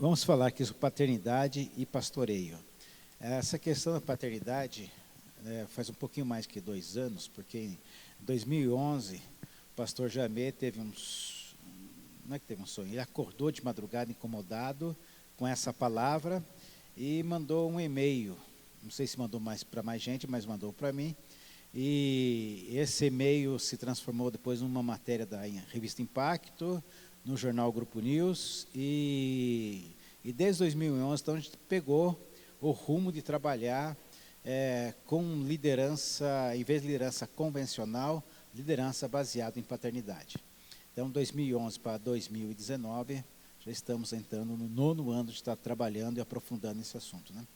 Vamos falar aqui sobre paternidade e pastoreio. Essa questão da paternidade faz um pouquinho mais que 2 anos, porque em 2011 o pastor Jamê teve não é que teve um sonho, ele acordou de madrugada incomodado com essa palavra e mandou um e-mail. Não sei se mandou para mais gente, mas mandou para mim. E esse e-mail se transformou depois numa matéria da revista Impacto, no jornal Grupo News, e desde 2011, então, a gente pegou o rumo de trabalhar com liderança, em vez de liderança convencional, liderança baseada em paternidade. Então, 2011 para 2019, já estamos entrando no 9º ano de estar trabalhando e aprofundando esse assunto, né?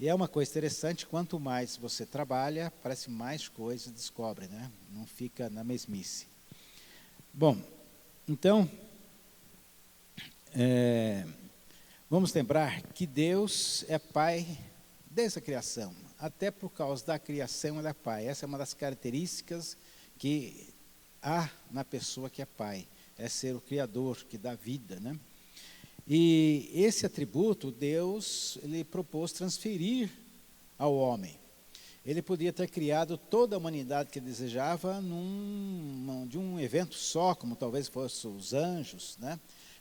E é uma coisa interessante, quanto mais você trabalha, parece mais coisas descobre, né? Não fica na mesmice. Bom, então, vamos lembrar que Deus é Pai desde a criação. Até por causa da criação Ele é Pai. Essa é uma das características que há na pessoa que é Pai. É ser o Criador, que dá vida, né? E esse atributo, Deus, Ele propôs transferir ao homem. Ele podia ter criado toda a humanidade que ele desejava de um evento só, como talvez fossem os anjos, né?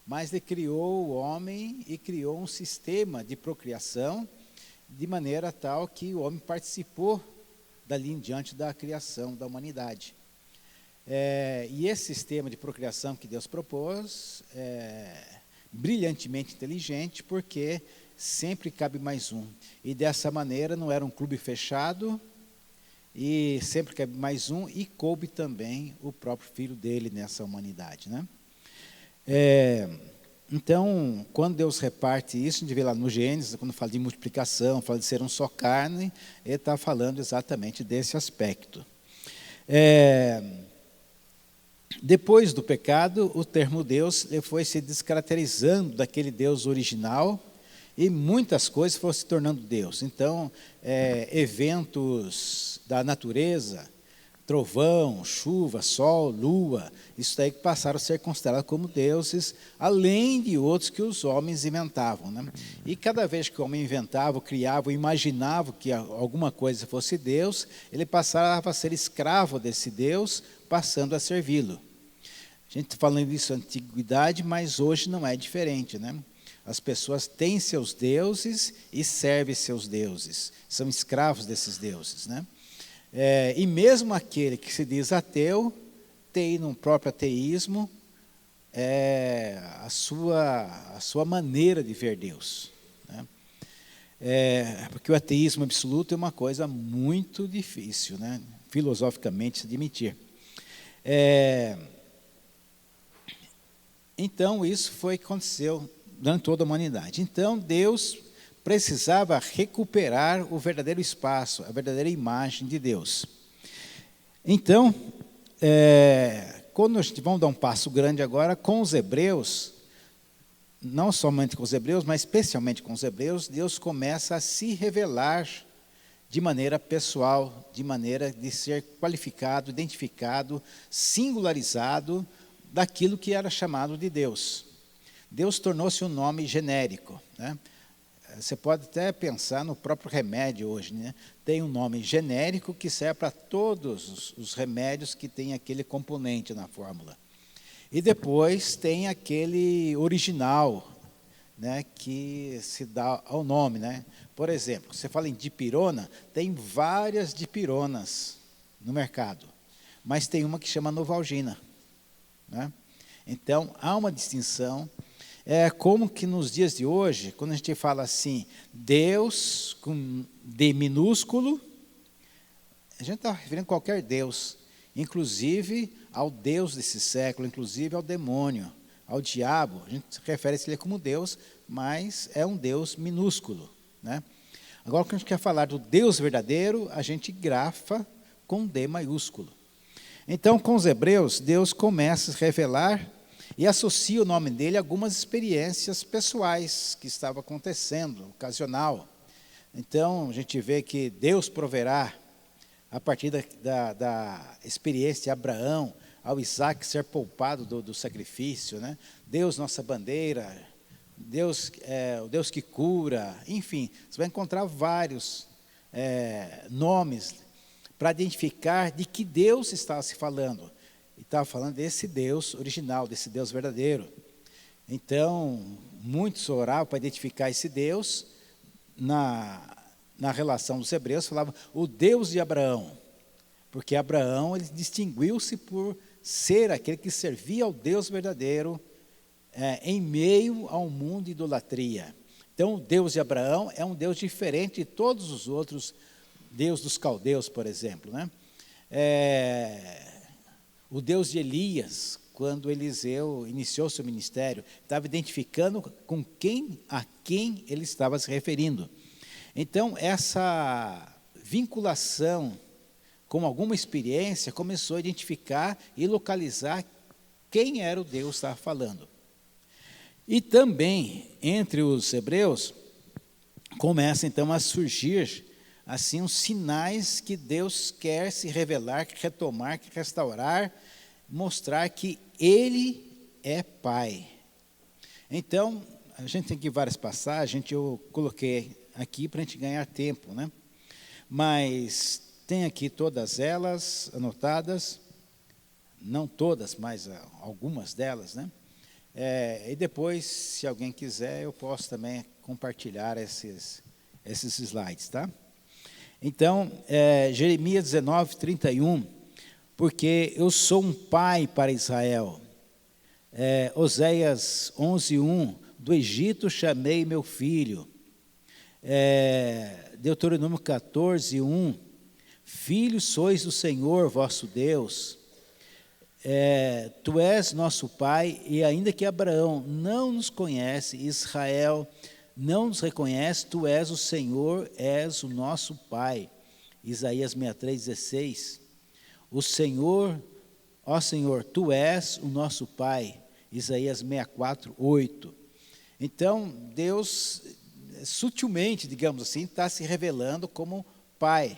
Mas Ele criou o homem e criou um sistema de procriação, de maneira tal que o homem participou dali em diante da criação da humanidade. E esse sistema de procriação que Deus propôs brilhantemente inteligente, porque sempre cabe mais um. E dessa maneira não era um clube fechado, e sempre cabe mais um, e coube também o próprio filho dele nessa humanidade, né? Então, quando Deus reparte isso, a gente vê lá no Gênesis, quando fala de multiplicação, fala de ser um só carne, ele está falando exatamente desse aspecto. Depois do pecado, o termo Deus foi se descaracterizando daquele Deus original e muitas coisas foram se tornando Deus. Então, eventos da natureza, trovão, chuva, sol, lua, isso daí passaram a ser considerados como deuses, além de outros que os homens inventavam, né? E cada vez que o homem inventava, criava, imaginava que alguma coisa fosse Deus, ele passava a ser escravo desse Deus, passando a servi-lo. A gente está falando disso na antiguidade, mas hoje não é diferente, né? As pessoas têm seus deuses e servem seus deuses, são escravos desses deuses, né? E mesmo aquele que se diz ateu, tem no próprio ateísmo a sua maneira de ver Deus, né? Porque o ateísmo absoluto é uma coisa muito difícil, né? Filosoficamente se admitir. Então, isso foi o que aconteceu durante toda a humanidade. Então, Deus precisava recuperar o verdadeiro espaço, a verdadeira imagem de Deus. Então, quando a gente vamos dar um passo grande agora, com os hebreus, não somente com os hebreus, mas especialmente com os hebreus, Deus começa a se revelar de maneira pessoal, de maneira de ser qualificado, identificado, singularizado daquilo que era chamado de Deus. Deus tornou-se um nome genérico, né? Você pode até pensar no próprio remédio hoje, né? Tem um nome genérico que serve para todos os remédios que tem aquele componente na fórmula. E depois tem aquele original, né, que se dá ao nome, né? Por exemplo, você fala em dipirona, tem várias dipironas no mercado, mas tem uma que chama Novalgina, né? Então, há uma distinção. Como que nos dias de hoje, quando a gente fala assim, Deus com D minúsculo, a gente está referindo a qualquer Deus, inclusive ao Deus desse século, inclusive ao demônio, ao diabo. A gente refere-se a ele como Deus, mas é um Deus minúsculo, né? Agora, quando a gente quer falar do Deus verdadeiro, a gente grafa com D maiúsculo. Então, com os hebreus, Deus começa a se revelar e associa o nome dele a algumas experiências pessoais que estavam acontecendo, ocasional. Então, a gente vê que Deus proverá, a partir da experiência de Abraão, ao Isaac ser poupado do sacrifício, né? Deus, nossa bandeira, Deus é o Deus que cura, enfim, você vai encontrar vários nomes para identificar de que Deus estava se falando. E estava falando desse Deus original, desse Deus verdadeiro. Então, muitos oravam para identificar esse Deus. Na relação dos hebreus, falavam o Deus de Abraão, porque Abraão ele distinguiu-se por ser aquele que servia ao Deus verdadeiro em meio a um mundo de idolatria. Então, o Deus de Abraão é um Deus diferente de todos os outros, Deus dos caldeus, por exemplo, né? O Deus de Elias, quando Eliseu iniciou seu ministério, estava identificando a quem ele estava se referindo. Então, essa vinculação com alguma experiência começou a identificar e localizar quem era o Deus que estava falando. E também, entre os hebreus, começa então a surgir assim os sinais que Deus quer se revelar, quer retomar, quer restaurar, mostrar que Ele é Pai. Então, a gente tem aqui várias passagens, eu coloquei aqui para a gente ganhar tempo, né? Mas tem aqui todas elas anotadas, não todas, mas algumas delas, né? E depois, se alguém quiser, eu posso também compartilhar esses slides, tá? Então, Jeremias 19, 31, porque eu sou um pai para Israel. Oséias 11, 1, do Egito chamei meu filho. Deuteronômio 14, 1, filhos sois do Senhor vosso Deus. Tu és nosso pai, e ainda que Abraão não nos conhece, Israel não nos reconhece, tu és o Senhor, és o nosso pai. Isaías 63, 16. O Senhor, ó Senhor, tu és o nosso pai. Isaías 64, 8. Então, Deus, sutilmente, digamos assim, está se revelando como pai.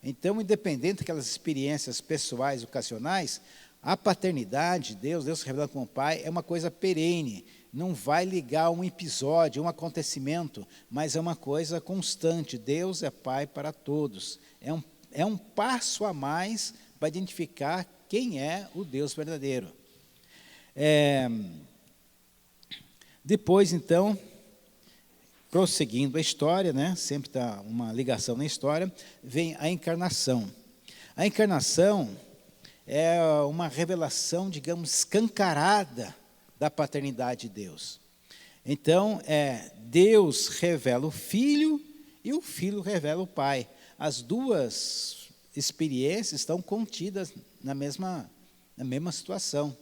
Então, independente daquelas experiências pessoais, ocasionais, a paternidade, Deus se revelando como pai, é uma coisa perene, não vai ligar a um episódio, um acontecimento, mas é uma coisa constante. Deus é pai para todos. É um passo a mais para identificar quem é o Deus verdadeiro. Depois, então, prosseguindo a história, né, sempre está uma ligação na história, vem a encarnação. A encarnação é uma revelação, digamos, escancarada da paternidade de Deus. Então, Deus revela o Filho e o Filho revela o Pai. As duas experiências estão contidas na mesma situação.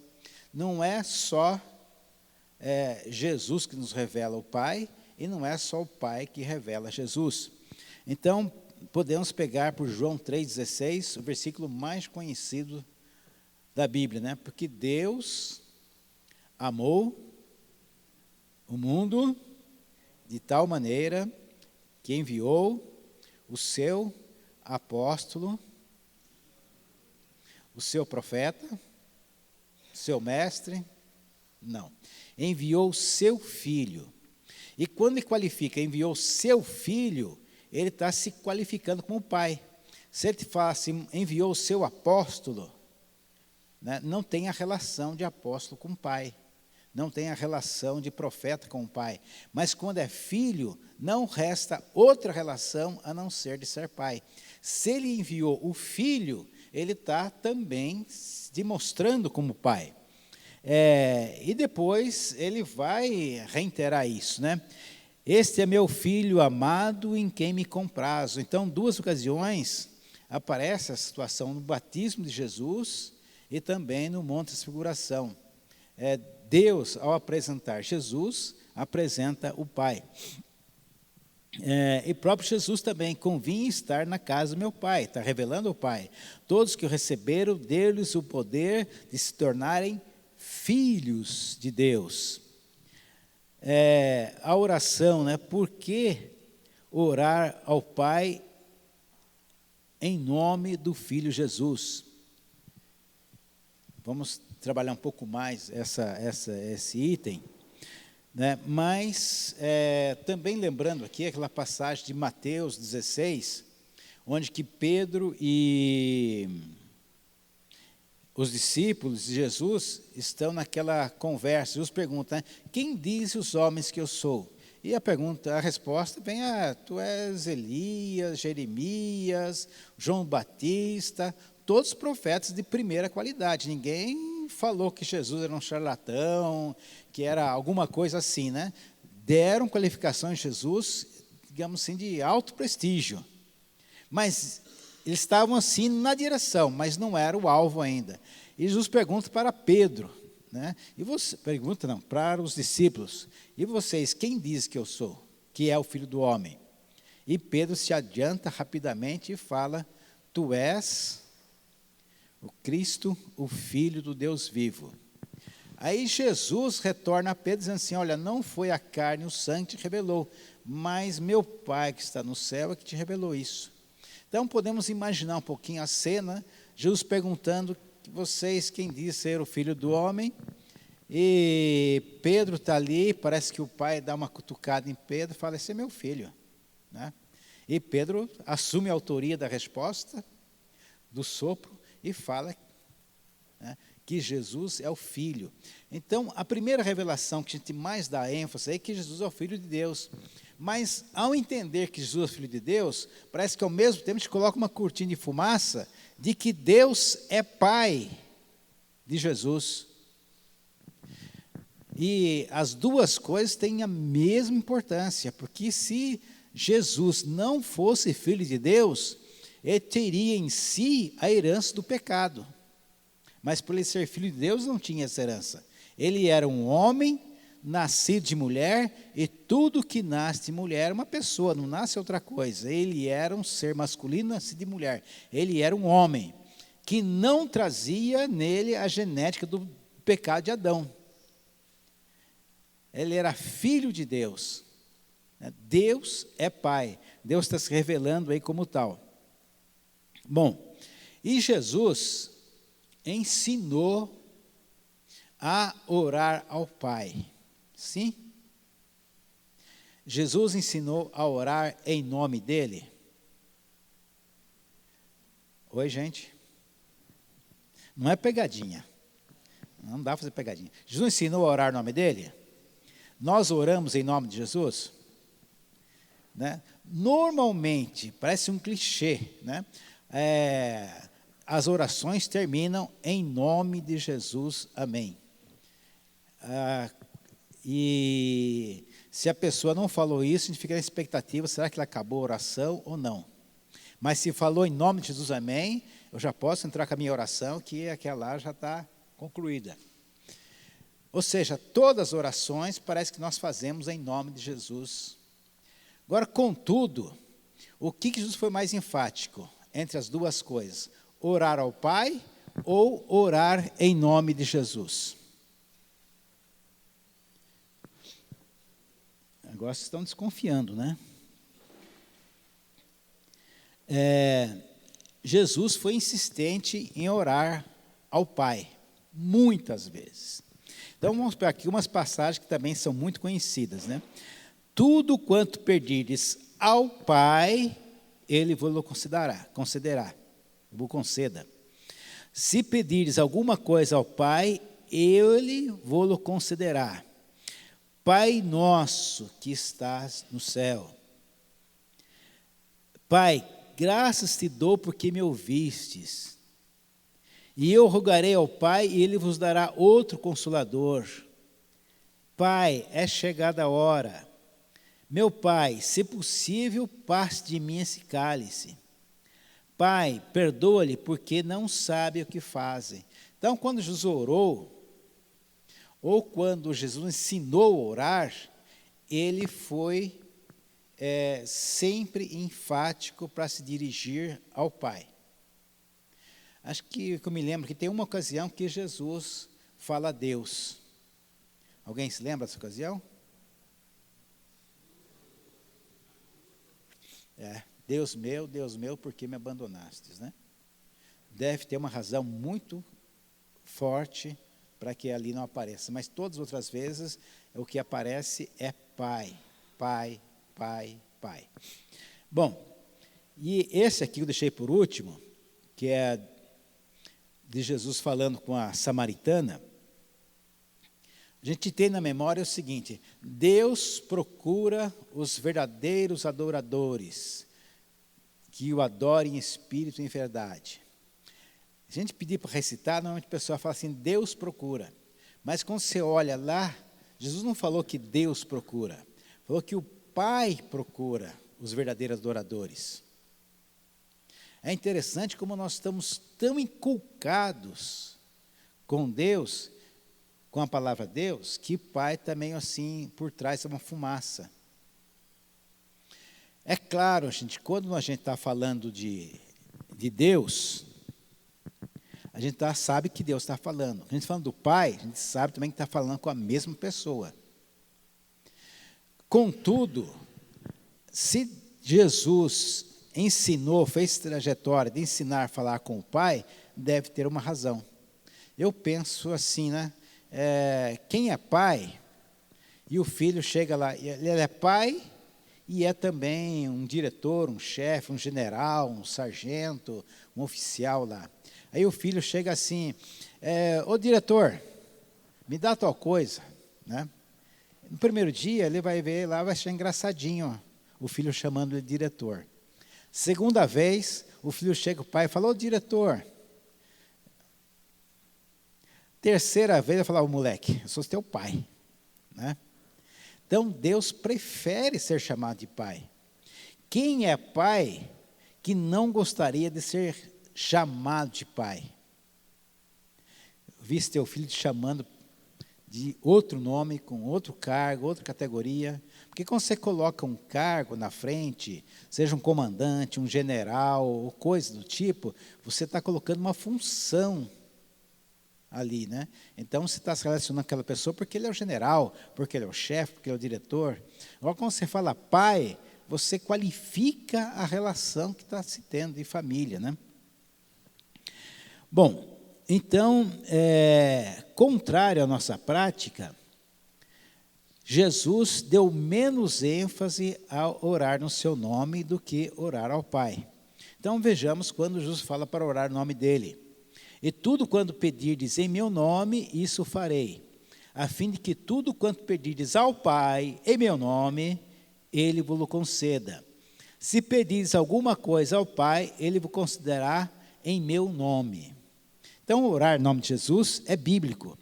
Não é só Jesus que nos revela o Pai, e não é só o Pai que revela Jesus. Então, podemos pegar por João 3,16, o versículo mais conhecido da Bíblia, né? Porque Deus amou o mundo de tal maneira que enviou o seu apóstolo, o seu profeta, o seu mestre, não. Enviou o seu filho. E quando ele qualifica, enviou o seu filho, ele está se qualificando como pai. Se ele fala assim, enviou o seu apóstolo, né, não tem a relação de apóstolo com pai. Não tem a relação de profeta com o pai. Mas quando é filho, não resta outra relação a não ser de ser pai. Se ele enviou o filho, ele está também demonstrando como pai. E depois ele vai reiterar isso, né? Este é meu filho amado em quem me comprazo. Então, duas ocasiões aparece a situação no batismo de Jesus e também no Monte da Transfiguração. Deus, ao apresentar Jesus, apresenta o Pai. E próprio Jesus também, convinha estar na casa do meu Pai, está revelando o Pai. Todos que o receberam, deu-lhes o poder de se tornarem filhos de Deus. A oração, né? Por que orar ao Pai em nome do Filho Jesus? Vamos trabalhar um pouco mais esse item. né? Mas, também lembrando aqui aquela passagem de Mateus 16, onde que Pedro e os discípulos de Jesus estão naquela conversa. Jesus pergunta, né, quem diz os homens que eu sou? E a resposta vem, tu és Elias, Jeremias, João Batista, todos profetas de primeira qualidade. Ninguém falou que Jesus era um charlatão, que era alguma coisa assim, né? Deram qualificações a Jesus, digamos assim, de alto prestígio. Mas eles estavam assim na direção, mas não era o alvo ainda. E Jesus pergunta para Pedro, né? Para os discípulos, e vocês, quem diz que eu sou? Que é o Filho do Homem? E Pedro se adianta rapidamente e fala, tu és o Cristo, o Filho do Deus vivo. Aí Jesus retorna a Pedro dizendo assim, olha, não foi a carne e o sangue que te revelou, mas meu Pai que está no céu é que te revelou isso. Então, podemos imaginar um pouquinho a cena, Jesus perguntando, vocês, quem diz ser o Filho do Homem? E Pedro está ali, parece que o pai dá uma cutucada em Pedro e fala, esse é meu filho, né? E Pedro assume a autoria da resposta, do sopro, e fala, né, que Jesus é o Filho. Então, a primeira revelação que a gente mais dá ênfase é que Jesus é o Filho de Deus. Mas, ao entender que Jesus é o Filho de Deus, parece que ao mesmo tempo a gente coloca uma cortina de fumaça de que Deus é Pai de Jesus. E as duas coisas têm a mesma importância, porque se Jesus não fosse Filho de Deus, ele teria em si a herança do pecado. Mas por ele ser Filho de Deus, não tinha essa herança. Ele era um homem, nascido de mulher, e tudo que nasce de mulher é uma pessoa, não nasce outra coisa. Ele era um ser masculino, nascido de mulher. Ele era um homem, que não trazia nele a genética do pecado de Adão. Ele era filho de Deus. Deus é Pai. Deus está se revelando aí como tal. Bom, e Jesus ensinou a orar ao Pai. Sim? Jesus ensinou a orar em nome dele. Oi, gente. Não é pegadinha. Não dá para fazer pegadinha. Jesus ensinou a orar em nome dele? Nós oramos em nome de Jesus? Né? Normalmente, parece um clichê, né? As orações terminam em nome de Jesus, amém. E se a pessoa não falou isso, a gente fica na expectativa, será que ela acabou a oração ou não? Mas se falou em nome de Jesus, amém, eu já posso entrar com a minha oração, que aquela lá já está concluída. Ou seja, todas as orações parece que nós fazemos em nome de Jesus. Agora, contudo, o que Jesus foi mais enfático entre as duas coisas? Orar ao Pai ou orar em nome de Jesus? Agora vocês estão desconfiando, né? Jesus foi insistente em orar ao Pai, muitas vezes. Então, vamos para aqui umas passagens que também são muito conhecidas, né? Tudo quanto pedirdes ao Pai, Ele vos concederá. Vos conceda. Se pedirdes alguma coisa ao Pai, Ele vos concederá. Pai nosso que estás no céu. Pai, graças te dou porque me ouvistes. E eu rogarei ao Pai, e Ele vos dará outro Consolador. Pai, é chegada a hora. Meu Pai, se possível, passe de mim esse cálice. Pai, perdoa-lhe, porque não sabe o que fazem. Então, quando Jesus orou, ou quando Jesus ensinou a orar, ele foi sempre enfático para se dirigir ao Pai. Acho que eu me lembro que tem uma ocasião que Jesus fala a Deus. Alguém se lembra dessa ocasião? Deus meu, por que me abandonastes, né? Deve ter uma razão muito forte para que ali não apareça. Mas todas as outras vezes, o que aparece é Pai, Pai, Pai, Pai. Bom, e esse aqui eu deixei por último, que é de Jesus falando com a samaritana. A gente tem na memória o seguinte: Deus procura os verdadeiros adoradores, que o adorem em espírito e em verdade. Se a gente pedir para recitar, normalmente a pessoa fala assim, Deus procura. Mas quando você olha lá, Jesus não falou que Deus procura, falou que o Pai procura os verdadeiros adoradores. É interessante como nós estamos tão inculcados com Deus, com a palavra Deus, que Pai também assim, por trás é uma fumaça. É claro, gente, quando a gente está falando de Deus, a gente sabe que Deus está falando. Quando a gente está falando do Pai, a gente sabe também que está falando com a mesma pessoa. Contudo, se Jesus ensinou, fez trajetória de ensinar a falar com o Pai, deve ter uma razão. Eu penso assim, né? Quem é pai e o filho chega lá, ele é pai e é também um diretor, um chefe, um general, um sargento, um oficial lá. Aí o filho chega assim, ô diretor, me dá tal coisa, né? No primeiro dia ele vai ver lá, vai achar engraçadinho, ó, o filho chamando ele de diretor. Segunda vez, o filho chega o pai e fala, ô diretor. Terceira vez ele fala, ô moleque, eu sou teu pai, né? Então Deus prefere ser chamado de pai. Quem é pai que não gostaria de ser chamado de pai? Vi teu filho te chamando de outro nome, com outro cargo, outra categoria. Porque quando você coloca um cargo na frente, seja um comandante, um general, ou coisa do tipo, você está colocando uma função ali, né? Então você está se relacionando com aquela pessoa porque ele é o general, porque ele é o chefe, porque ele é o diretor. Agora, quando você fala pai, você qualifica a relação que está se tendo de família, né? Bom, então, contrário à nossa prática, Jesus deu menos ênfase a orar no seu nome do que orar ao Pai. Então, vejamos quando Jesus fala para orar no nome dele. E tudo quanto pedirdes em meu nome, isso farei, a fim de que tudo quanto pedirdes ao Pai em meu nome, ele vos conceda. Se pedirdes alguma coisa ao Pai, ele vos concederá em meu nome. Então, orar em nome de Jesus é bíblico.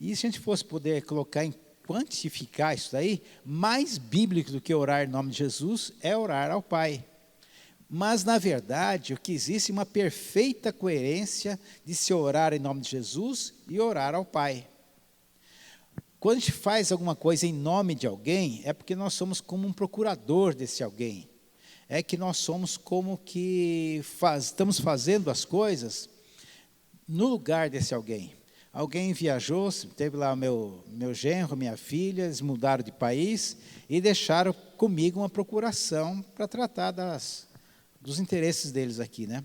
E se a gente fosse poder colocar em quantificar isso daí, mais bíblico do que orar em nome de Jesus é orar ao Pai. Mas, na verdade, o que existe é uma perfeita coerência de se orar em nome de Jesus e orar ao Pai. Quando a gente faz alguma coisa em nome de alguém, é porque nós somos como um procurador desse alguém. É que nós somos como que estamos fazendo as coisas no lugar desse alguém. Alguém viajou, teve lá meu genro, minha filha, eles mudaram de país e deixaram comigo uma procuração para tratar dos interesses deles aqui, né?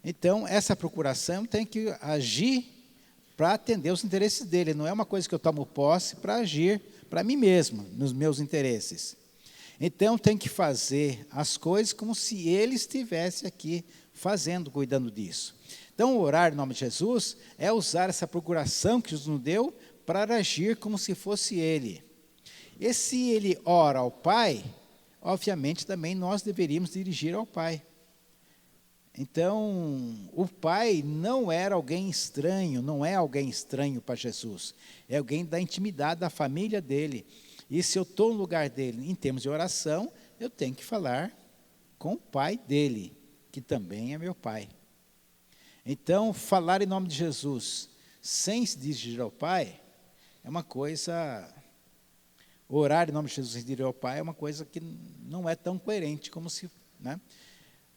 Então, essa procuração tem que agir para atender os interesses dele. Não é uma coisa que eu tomo posse para agir para mim mesmo, nos meus interesses. Então, tem que fazer as coisas como se ele estivesse aqui fazendo, cuidando disso. Então, orar em nome de Jesus é usar essa procuração que Jesus nos deu para agir como se fosse ele. E se ele ora ao Pai, obviamente também nós deveríamos dirigir ao Pai. Então, o Pai não era alguém estranho, não é alguém estranho para Jesus. É alguém da intimidade da família dele. E se eu estou no lugar dele, em termos de oração, eu tenho que falar com o Pai dele, que também é meu Pai. Então, falar em nome de Jesus, sem se dirigir ao Pai, é uma coisa... Orar em nome de Jesus sem dirigir ao Pai é uma coisa que não é tão coerente como se... né?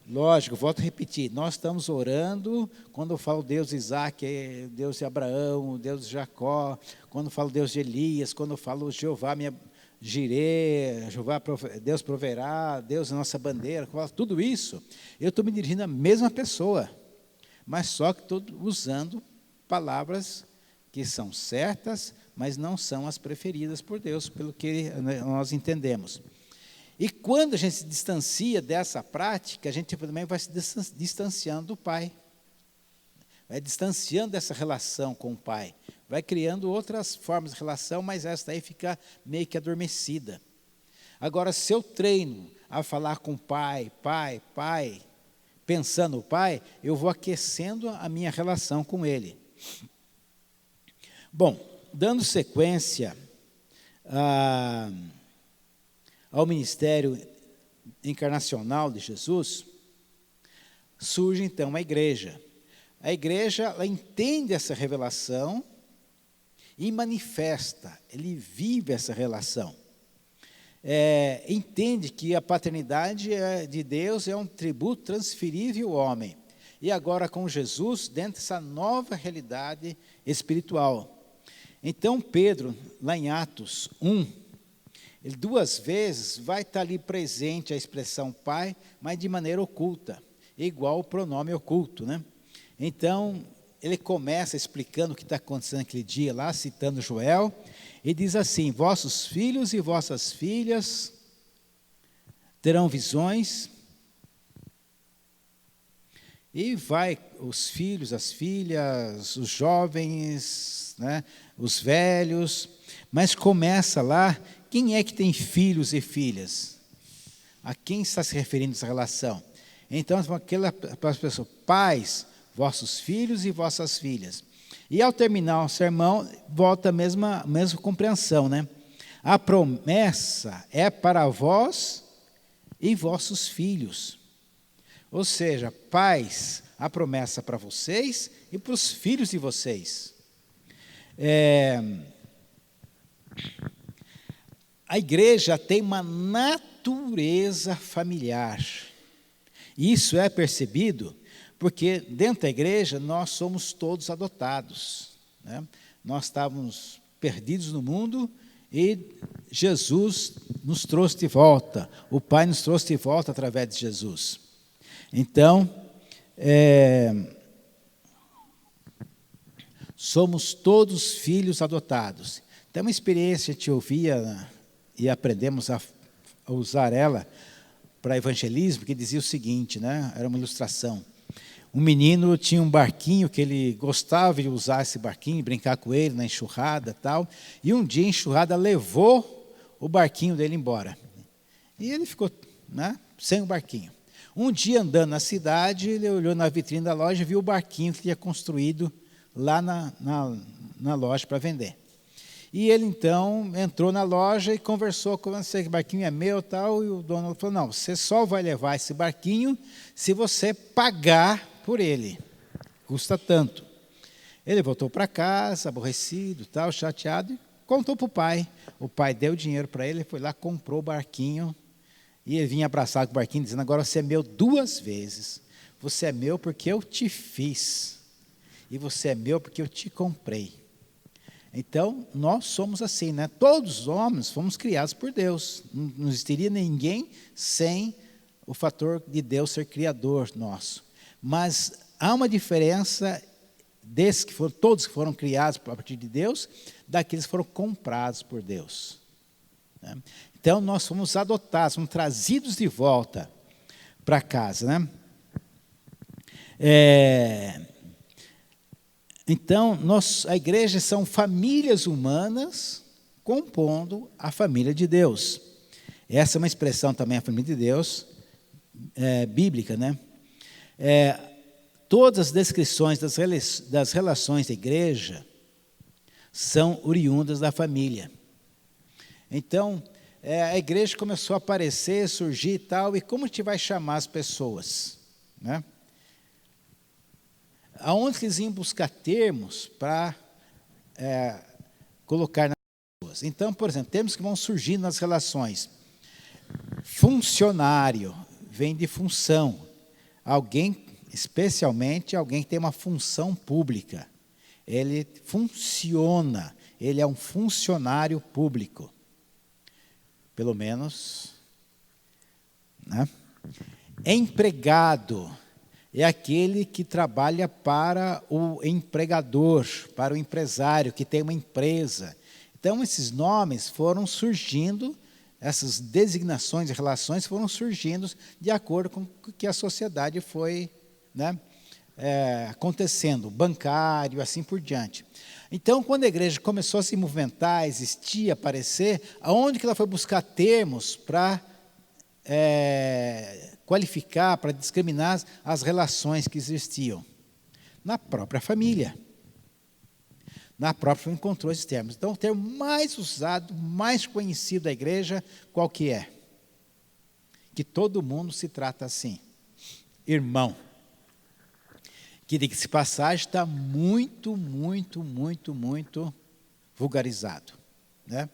Lógico, volto a repetir, nós estamos orando, quando eu falo Deus de Isaac, Deus de Abraão, Deus de Jacó, quando eu falo Deus de Elias, quando eu falo Jeová, minha Jirê, Jeová, Deus proverá, Deus é nossa bandeira, tudo isso, eu estou me dirigindo à mesma pessoa, mas só que estou usando palavras que são certas, mas não são as preferidas por Deus, pelo que nós entendemos. E quando a gente se distancia dessa prática, a gente também vai se distanciando do Pai. Vai distanciando dessa relação com o Pai. Vai criando outras formas de relação, mas essa daí fica meio que adormecida. Agora, se eu treino a falar com o Pai, Pai, pensando no Pai, eu vou aquecendo a minha relação com Ele. Bom, dando sequência ao ministério encarnacional de Jesus, surge então a igreja. A igreja, ela entende essa revelação e manifesta, ele vive essa relação. Entende que a paternidade de Deus é um tributo transferível ao homem. E agora com Jesus, dentro dessa nova realidade espiritual. Então Pedro, lá em Atos 1, ele 2 vezes vai estar ali presente a expressão Pai, mas de maneira oculta, igual o pronome oculto, né? Então, ele começa explicando o que está acontecendo naquele dia lá, citando Joel, e diz assim: vossos filhos e vossas filhas terão visões, e vai os filhos, as filhas, os jovens, né, os velhos, mas começa lá, quem é que tem filhos e filhas? A quem está se referindo essa relação? Então, para as pessoas, pais, vossos filhos e vossas filhas. E ao terminar o sermão, volta a mesma compreensão, né? A promessa é para vós e vossos filhos. Ou seja, pais, a promessa para vocês e para os filhos de vocês. A igreja tem uma natureza familiar. Isso é percebido porque dentro da igreja nós somos todos adotados, né? Nós estávamos perdidos no mundo e Jesus nos trouxe de volta. O Pai nos trouxe de volta através de Jesus. Então, somos todos filhos adotados. Tem uma experiência que a gente ouvia e aprendemos a usar ela para evangelismo, que dizia o seguinte, né? Era uma ilustração. Um menino tinha um barquinho que ele gostava de usar esse barquinho, brincar com ele na enxurrada e tal. E um dia a enxurrada levou o barquinho dele embora. E ele ficou, né, sem o barquinho. Um dia andando na cidade, ele olhou na vitrine da loja e viu o barquinho que tinha construído lá na loja para vender. E ele então entrou na loja e conversou com você, que o barquinho é meu e tal, e o dono falou, não, você só vai levar esse barquinho se você pagar por ele, custa tanto. Ele voltou para casa, aborrecido, tal, chateado, e contou para o pai. O pai deu dinheiro para ele, foi lá, comprou o barquinho, e ele vinha abraçado com o barquinho, dizendo, agora você é meu 2 vezes. Você é meu porque eu te fiz, e você é meu porque eu te comprei. Então, nós somos assim, né? Todos os homens fomos criados por Deus. Não existiria ninguém sem o fator de Deus ser criador nosso. Mas há uma diferença desses que foram, todos que foram criados a partir de Deus, daqueles que foram comprados por Deus, né? Então, nós fomos adotados, fomos trazidos de volta para casa, né? Então, a igreja são famílias humanas compondo a família de Deus. Essa é uma expressão também, a família de Deus, bíblica, né? Todas as descrições das relações da igreja são oriundas da família. Então, a igreja começou a aparecer, surgir e tal, e como a gente vai chamar as pessoas, né? Aonde eles iam buscar termos para colocar nas pessoas? Então, por exemplo, termos que vão surgindo nas relações. Funcionário vem de função. Alguém, especialmente alguém que tem uma função pública. Ele funciona, ele é um funcionário público. Pelo menos, né? Empregado é aquele que trabalha para o empregador, para o empresário, que tem uma empresa. Então, esses nomes foram surgindo, essas designações e relações foram surgindo de acordo com o que a sociedade foi, né, acontecendo, bancário, assim por diante. Então, quando a igreja começou a se movimentar, existir, aparecer, aonde que ela foi buscar termos para qualificar, para discriminar as relações que existiam? Na própria família. Na própria encontrou esses termos. Então, o termo mais usado, mais conhecido da igreja, qual que é? Que todo mundo se trata assim. Irmão. Que, diga-se de passagem, está muito vulgarizado, né?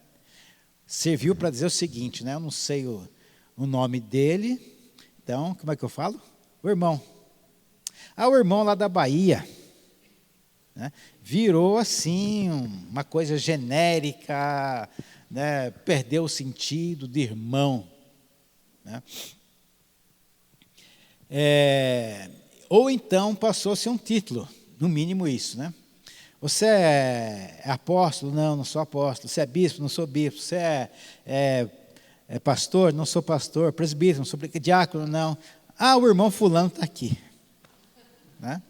Serviu para dizer o seguinte, né? Eu não sei o nome dele, então, como é que eu falo? O irmão. O irmão lá da Bahia, né? Virou assim, uma coisa genérica, né? Perdeu o sentido de irmão, né? Ou então passou a ser um título, no mínimo isso, né? Você é apóstolo? Não, não sou apóstolo. Você é bispo? Não sou bispo. Você é pastor? Não sou pastor. Presbítero? Não sou diácono? Não. O irmão fulano está aqui, né?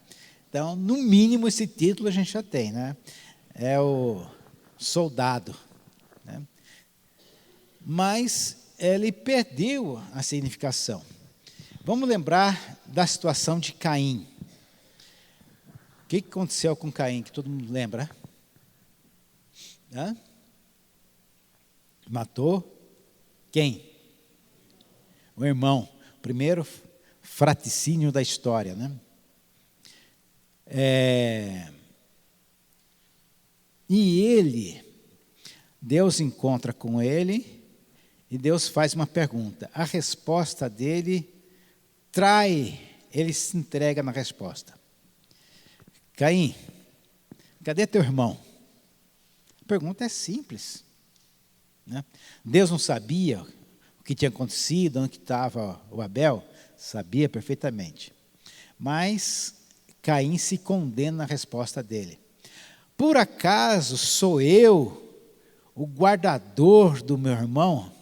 Então, no mínimo, esse título a gente já tem, né? É o soldado, né? Mas ele perdeu a significação. Vamos lembrar da situação de Caim. O que aconteceu com Caim, que todo mundo lembra? Matou quem? O irmão. O primeiro fratricínio da história, né? E Deus encontra com ele, e Deus faz uma pergunta. A resposta dele ele se entrega na resposta. Caim, cadê teu irmão? A pergunta é simples, né? Deus não sabia o que tinha acontecido, onde estava o Abel? Sabia perfeitamente. Mas Caim se condena na resposta dele. Por acaso sou eu o guardador do meu irmão?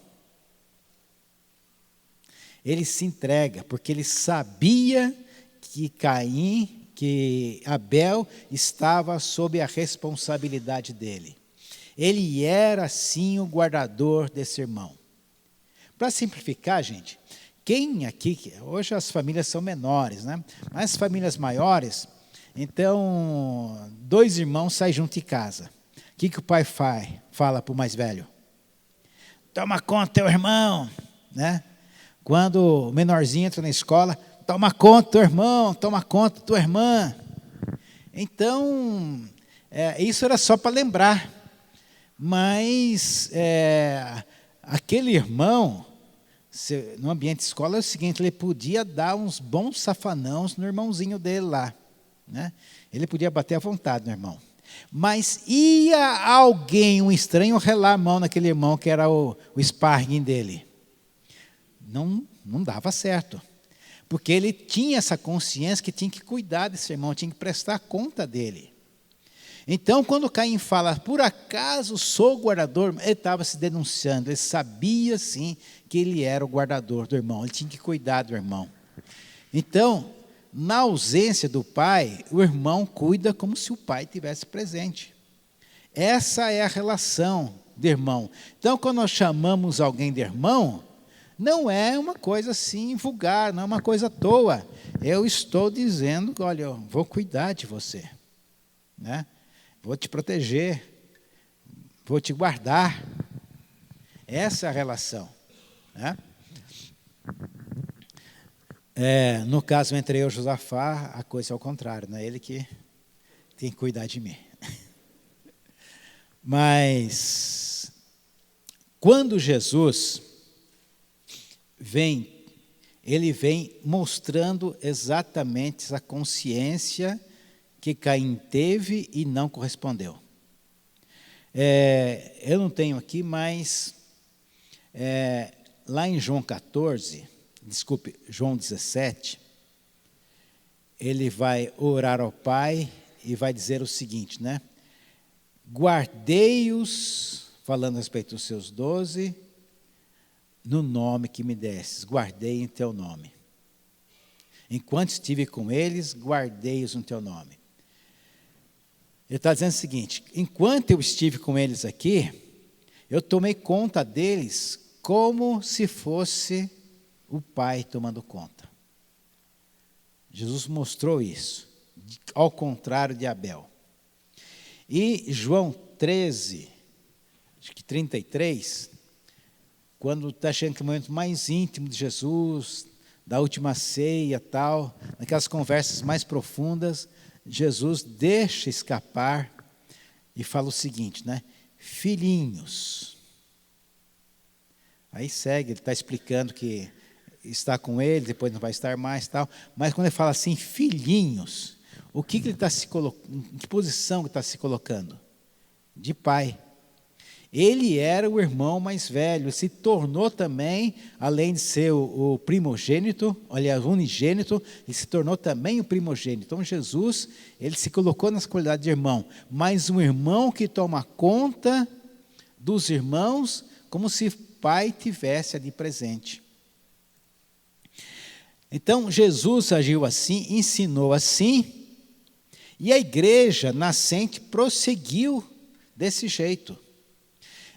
Ele se entrega, porque ele sabia que Abel estava sob a responsabilidade dele. Ele era, sim, o guardador desse irmão. Para simplificar, gente, quem aqui, hoje as famílias são menores, né? Mas as famílias maiores, então, 2 irmãos saem juntos de casa. O que o pai fala para o mais velho? Toma conta do teu irmão, né? Quando o menorzinho entra na escola, toma conta do teu irmão, toma conta da tua irmã. Então, isso era só para lembrar. Mas aquele irmão, no ambiente de escola, é o seguinte, ele podia dar uns bons safanãos no irmãozinho dele lá, né? Ele podia bater à vontade no irmão. Mas ia alguém, um estranho, relar a mão naquele irmão que era o sparring dele. Não dava certo, porque ele tinha essa consciência que tinha que cuidar desse irmão, tinha que prestar conta dele. Então, quando Caim fala, por acaso sou guardador, ele estava se denunciando, ele sabia sim que ele era o guardador do irmão, ele tinha que cuidar do irmão. Então, na ausência do pai, o irmão cuida como se o pai estivesse presente. Essa é a relação de irmão. Então, quando nós chamamos alguém de irmão, não é uma coisa assim vulgar, não é uma coisa à toa. Eu estou dizendo, olha, eu vou cuidar de você, né? Vou te proteger, vou te guardar. Essa é a relação, né? No caso entre eu e Josafá, a coisa é ao contrário, não é ele que tem que cuidar de mim. Mas, quando Jesus vem, ele vem mostrando exatamente essa consciência que Caim teve e não correspondeu. Eu não tenho aqui, mas lá em João 17, ele vai orar ao Pai e vai dizer o seguinte, né? Guardei-os, falando a respeito dos seus 12, no nome que me desses, guardei em teu nome. Enquanto estive com eles, guardei-os no teu nome. Ele está dizendo o seguinte, enquanto eu estive com eles aqui, eu tomei conta deles como se fosse o Pai tomando conta. Jesus mostrou isso, ao contrário de Abel. E João 13, acho que 33, quando está chegando o momento mais íntimo de Jesus, da última ceia, tal, naquelas conversas mais profundas, Jesus deixa escapar e fala o seguinte, né? Filhinhos. Aí segue, ele está explicando que está com ele, depois não vai estar mais, tal. Mas quando ele fala assim, filhinhos, o que ele está se colocando, em que posição ele está se colocando? De pai. Ele era o irmão mais velho, se tornou também, além de ser o primogênito, aliás, o unigênito, ele se tornou também o primogênito. Então Jesus, ele se colocou nessa qualidade de irmão, mas um irmão que toma conta dos irmãos, como se o pai tivesse ali presente. Então Jesus agiu assim, ensinou assim, e a igreja nascente prosseguiu desse jeito.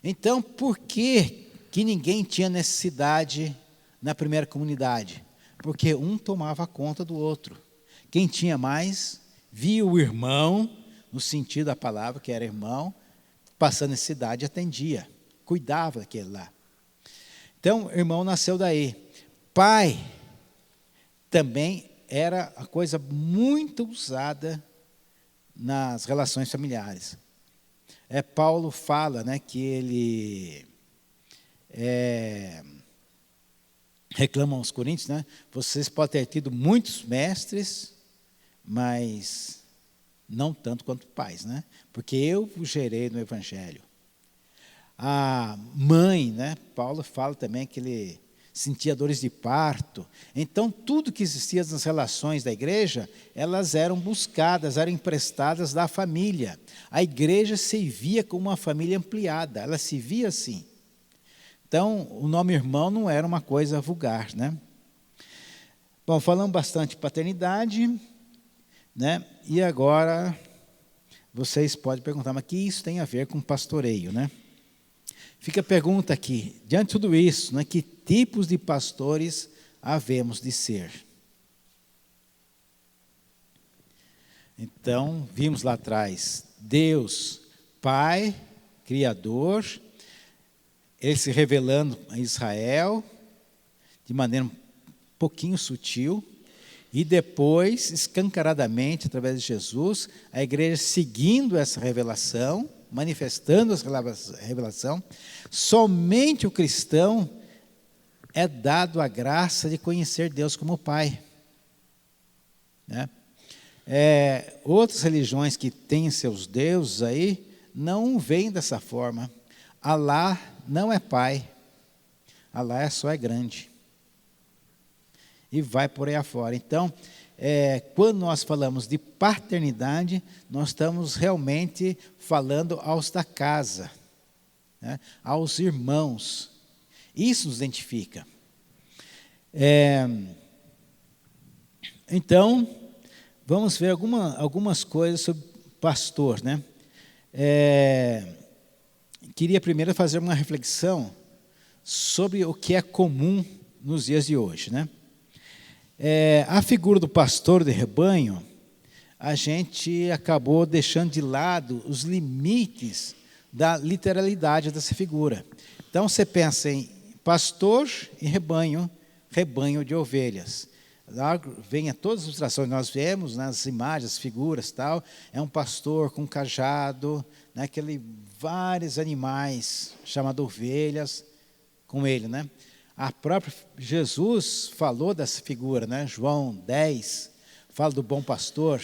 Então, por que ninguém tinha necessidade na primeira comunidade? Porque um tomava conta do outro. Quem tinha mais, via o irmão, no sentido da palavra, que era irmão, passando necessidade, atendia, cuidava daquele lá. Então, o irmão nasceu daí. Pai também era a coisa muito usada nas relações familiares. Paulo fala, né, que ele reclama aos coríntios, né, vocês podem ter tido muitos mestres, mas não tanto quanto pais, né, porque eu vos gerei no evangelho. A mãe, né, Paulo fala também que ele sentia dores de parto. Então, tudo que existia nas relações da igreja, elas eram buscadas, eram emprestadas da família. A igreja se via como uma família ampliada, ela se via assim. Então, o nome irmão não era uma coisa vulgar, né? Bom, falamos bastante de paternidade, né? E agora, vocês podem perguntar, mas que isso tem a ver com pastoreio, né? Fica a pergunta aqui, diante de tudo isso, né, que tipos de pastores havemos de ser? Então, vimos lá atrás, Deus, Pai, Criador, Ele se revelando a Israel, de maneira um pouquinho sutil, e depois, escancaradamente, através de Jesus, a igreja seguindo essa revelação, manifestando essa revelação, somente o cristão é dado a graça de conhecer Deus como Pai. Né? Outras religiões que têm seus deuses aí, não veem dessa forma. Alá não é Pai, Alá só é grande. E vai por aí afora. Então, quando nós falamos de paternidade, nós estamos realmente falando aos da casa, né? Aos irmãos. Isso nos identifica. Então, vamos ver algumas coisas sobre pastor, né? Queria primeiro fazer uma reflexão sobre o que é comum nos dias de hoje, né? A figura do pastor de rebanho, a gente acabou deixando de lado os limites da literalidade dessa figura. Então, você pensa em pastor e rebanho, rebanho de ovelhas. Lá vem todas as ilustrações que nós vemos nas imagens, figuras, tal. É um pastor com cajado, né, vários animais chamados ovelhas com ele, né? A própria Jesus falou dessa figura, né? João 10 fala do bom pastor.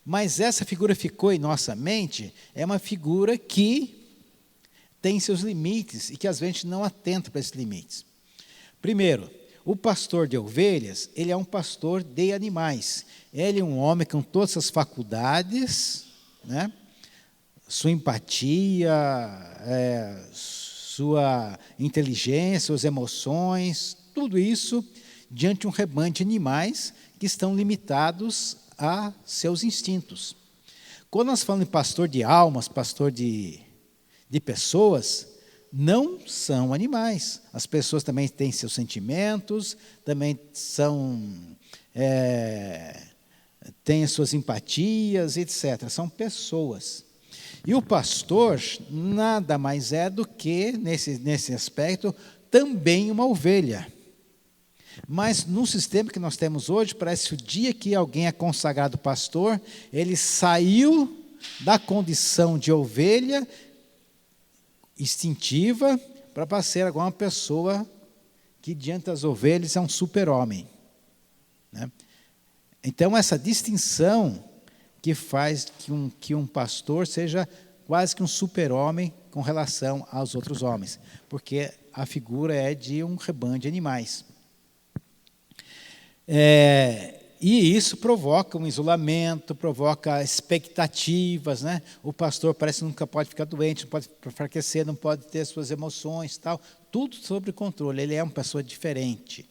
Mas essa figura ficou em nossa mente, é uma figura que tem seus limites e que às vezes a gente não atenta para esses limites. Primeiro, o pastor de ovelhas, ele é um pastor de animais. Ele é um homem com todas as faculdades, né? Sua empatia, sua inteligência, suas emoções, tudo isso diante de um rebanho de animais que estão limitados a seus instintos. Quando nós falamos de pastor de almas, pastor de pessoas, não são animais. As pessoas também têm seus sentimentos, também têm as suas empatias, etc. São pessoas. E o pastor nada mais é do que, nesse aspecto, também uma ovelha. Mas no sistema que nós temos hoje, parece que o dia que alguém é consagrado pastor, ele saiu da condição de ovelha instintiva para ser agora uma pessoa que diante das ovelhas é um super-homem, né? Então essa distinção que faz que um pastor seja quase que um super-homem com relação aos outros homens, porque a figura é de um rebanho de animais. E isso provoca um isolamento, provoca expectativas, né? O pastor parece que nunca pode ficar doente, não pode enfraquecer, não pode ter suas emoções, tal. Tudo sob controle. Ele é uma pessoa diferente.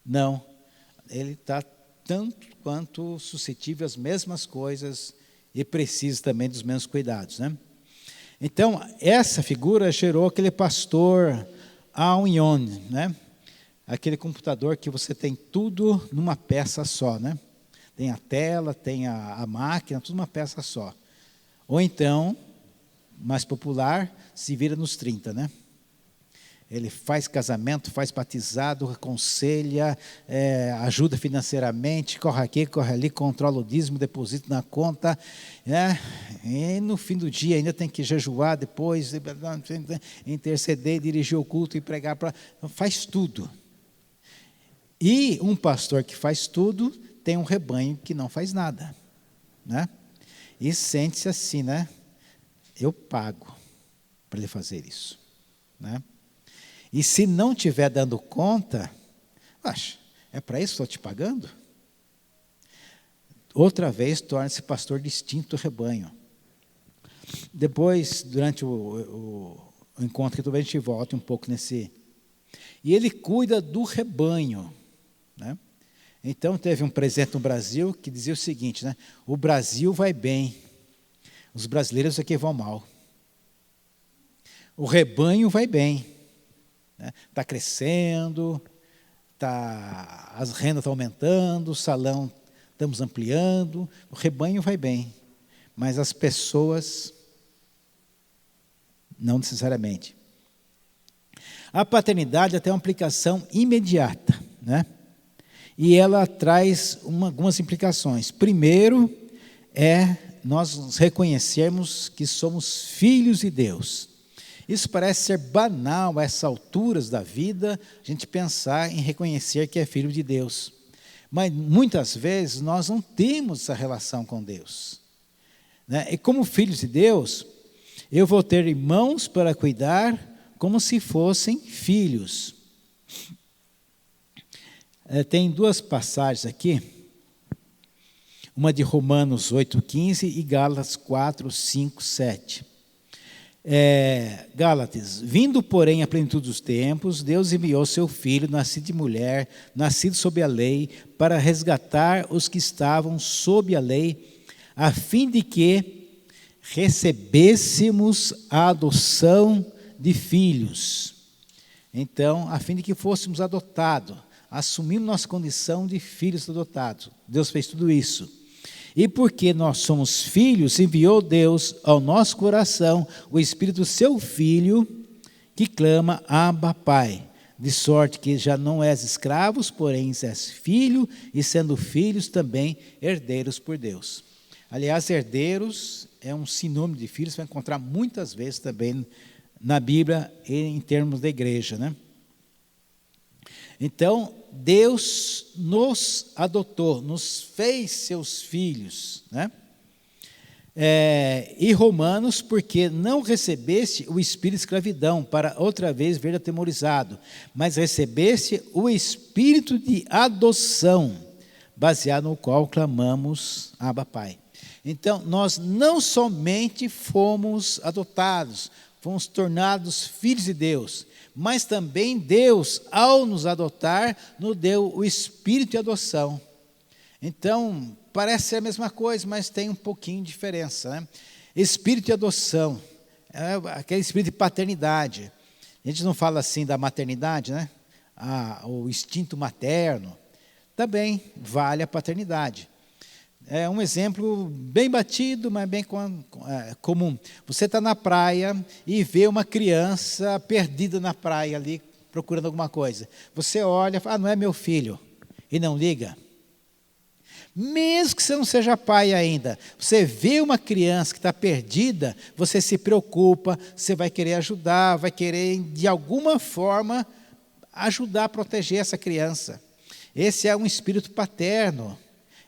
Não, ele está tanto quanto suscetível às mesmas coisas e precisa também dos mesmos cuidados, né? Então, essa figura gerou aquele pastor all-in-one, né? Aquele computador que você tem tudo numa peça só, né? Tem a tela, tem a máquina, tudo numa peça só. Ou então, mais popular, se vira nos 30, né? Ele faz casamento, faz batizado, aconselha, ajuda financeiramente, corre aqui, corre ali, controla o dízimo, deposita na conta, né? E no fim do dia ainda tem que jejuar depois, interceder, dirigir o culto e pregar, faz tudo. E um pastor que faz tudo tem um rebanho que não faz nada, né? E sente-se assim, né? Eu pago para ele fazer isso, né? E se não estiver dando conta, é para isso que estou te pagando? Outra vez torna-se pastor distinto do rebanho. Depois, durante o encontro que talvez a gente volte um pouco nesse. E ele cuida do rebanho, né? Então, teve um presidente no Brasil que dizia o seguinte, né? O Brasil vai bem, os brasileiros aqui vão mal. O rebanho vai bem, né? Está crescendo, as rendas estão aumentando, o salão estamos ampliando, o rebanho vai bem, mas as pessoas não necessariamente. A paternidade tem uma aplicação imediata, né? E ela traz algumas implicações. Primeiro, nós nos reconhecermos que somos filhos de Deus. Isso parece ser banal a essas alturas da vida, a gente pensar em reconhecer que é filho de Deus. Mas muitas vezes nós não temos essa relação com Deus, né? E como filhos de Deus, eu vou ter irmãos para cuidar como se fossem filhos. Tem duas passagens aqui, uma de Romanos 8,15 e Gálatas 4, 5, 7. Gálatas, vindo porém à plenitude dos tempos, Deus enviou seu Filho, nascido de mulher, nascido sob a lei, para resgatar os que estavam sob a lei, a fim de que recebêssemos a adoção de filhos. Então, a fim de que fôssemos adotados, assumimos nossa condição de filhos adotados. Deus fez tudo isso. E porque nós somos filhos, enviou Deus ao nosso coração o Espírito do seu Filho, que clama, Abba, Pai. De sorte que já não és escravos, porém és filho, e sendo filhos também herdeiros por Deus. Aliás, herdeiros é um sinônimo de filhos, você vai encontrar muitas vezes também na Bíblia, em termos da igreja, né? Então, Deus nos adotou, nos fez seus filhos, né? E Romanos, porque não recebeste o espírito de escravidão, para outra vez ver atemorizado, mas recebeste o espírito de adoção, baseado no qual clamamos, Abba, Pai. Então, nós não somente fomos adotados, fomos tornados filhos de Deus, mas também Deus, ao nos adotar, nos deu o espírito de adoção. Então, parece ser a mesma coisa, mas tem um pouquinho de diferença, né? Espírito de adoção, é aquele espírito de paternidade. A gente não fala assim da maternidade, né? O instinto materno. Também vale a paternidade. É um exemplo bem batido, mas bem comum. Você está na praia e vê uma criança perdida na praia ali, procurando alguma coisa. Você olha e fala, não é meu filho, e não liga. Mesmo que você não seja pai ainda, você vê uma criança que está perdida, você se preocupa, você vai querer ajudar, vai querer, de alguma forma, ajudar a proteger essa criança. Esse é um espírito paterno,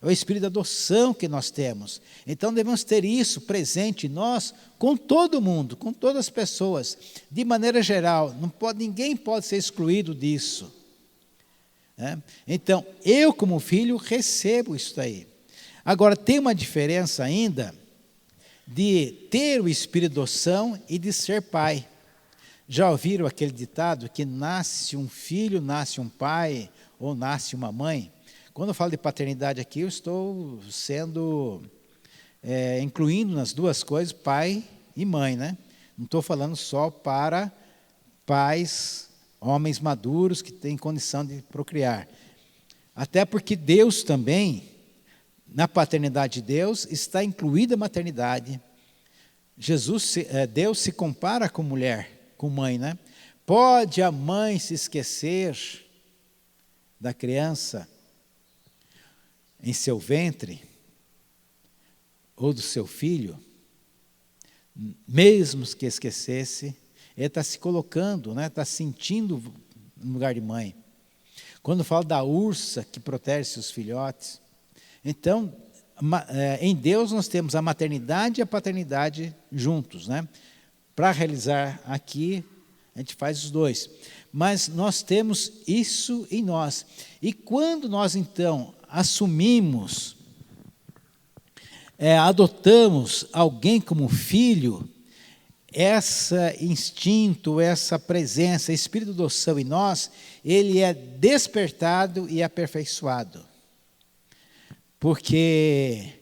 é o espírito de adoção que nós temos. Então, devemos ter isso presente em nós, com todo mundo, com todas as pessoas, de maneira geral. Ninguém pode ser excluído disso. Então, eu como filho recebo isso daí. Agora, tem uma diferença ainda de ter o espírito de adoção e de ser pai. Já ouviram aquele ditado que nasce um filho, nasce um pai ou nasce uma mãe? Quando eu falo de paternidade aqui, eu estou incluindo nas duas coisas pai e mãe, né? Não estou falando só para pais, homens maduros que têm condição de procriar. Até porque Deus também, na paternidade de Deus, está incluída a maternidade. Deus se compara com mulher, com mãe, né? Pode a mãe se esquecer da criança em seu ventre, ou do seu filho? Mesmo que esquecesse, ele está se colocando, né? Está sentindo no lugar de mãe. Quando fala da ursa que protege seus filhotes. Então, em Deus nós temos a maternidade e a paternidade juntos, né? Para realizar aqui, a gente faz os dois. Mas nós temos isso em nós. E quando nós, então, assumimos, adotamos alguém como filho, esse instinto, essa presença, espírito de adoção em nós, ele é despertado e aperfeiçoado. Porque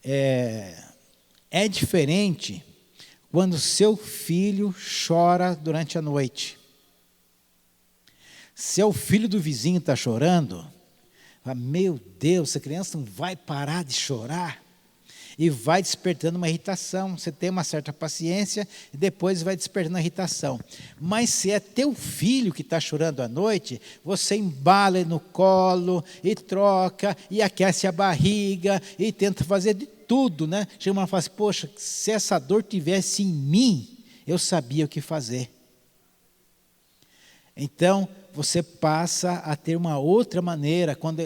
é diferente quando seu filho chora durante a noite. Se o filho do vizinho está chorando, fala, meu Deus, essa criança não vai parar de chorar. E vai despertando uma irritação. Você tem uma certa paciência e depois vai despertando a irritação. Mas se é teu filho que está chorando à noite, você embala ele no colo e troca e aquece a barriga e tenta fazer de tudo, né? Chega uma hora e fala assim, poxa, se essa dor tivesse em mim, eu sabia o que fazer. Então, você passa a ter uma outra maneira, quando